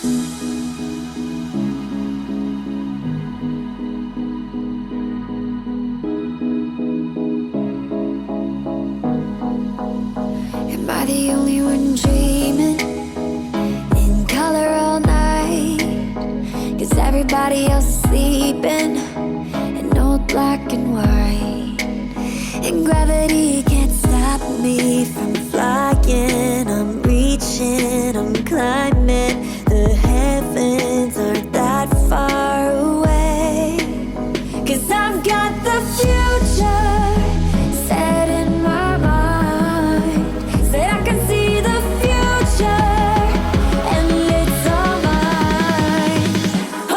Am I the only one dreaming in color all night? 'Cause everybody else is sleeping in old black and white. And gravity can't stop me from flying. I'm reaching, I'm climbing. The heavens aren't that far away. 'Cause I've got the future set in my mind. Said I can see the future, and it's all mine,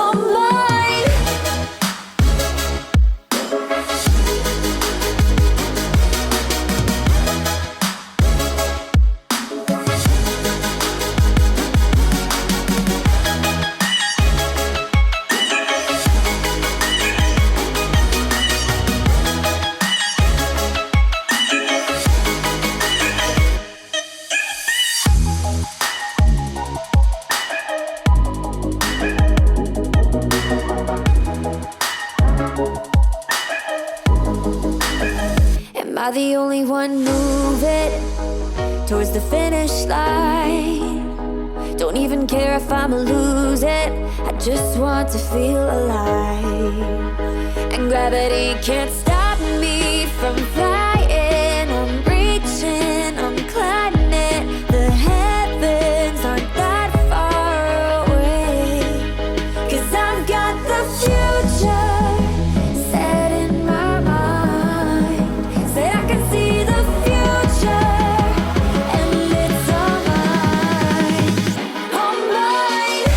all mine. Am I the only one moving towards the finish line? Don't even care if I'ma lose it, I just want to feel alive. And gravity can't stop me from flying. I'm reaching, I'm climbing. The heavens aren't that far away. 'Cause I've got the future set in my mind. Say I can see the future, and it's all mine, all mine.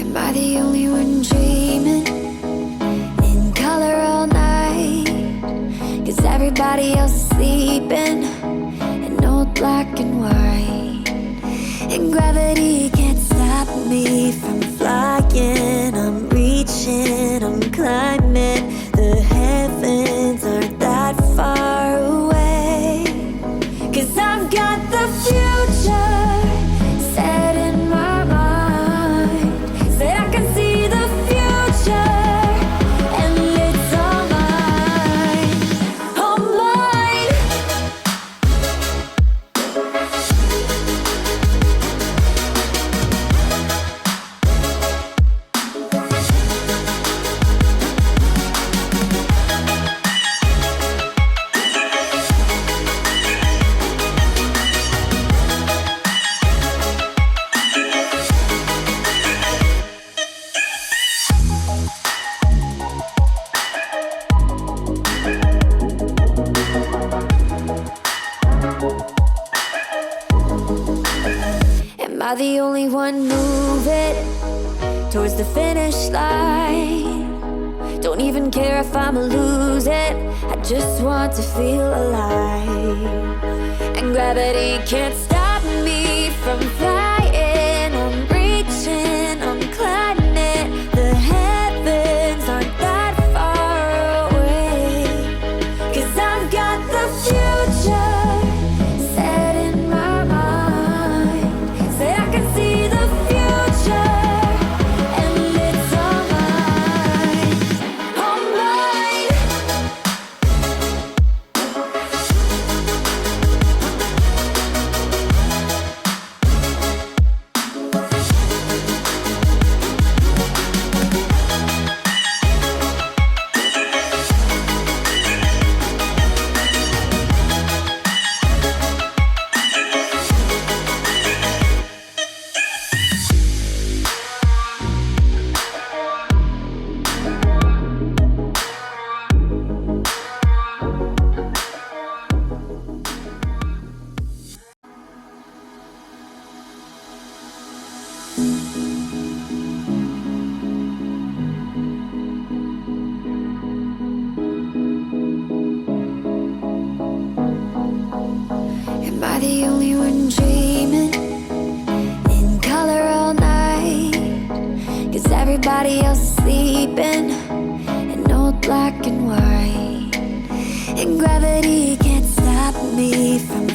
Am I the only one dreaming in color all night? 'Cause everybody else is sleeping in old black and white. And gravity can't stop me from flying. I'm reaching, I'm climbing. The heavens aren't that far away. 'Cause I've got the future set in my mind. Say I can see the future, and it's all mine, all mine. Am I the only one moving towards the finish line? Don't even care if I'ma lose it, I just want to feel alive. And gravity can't stop me from flying. I'm reaching, I'm climbing. The heavens aren't that far away. 'Cause I've got the future set in my mind. Say I can see the future, and it's all mine, all mine. dreaming in color all night, 'cause everybody else is sleeping in old black and white. And gravity can't stop me from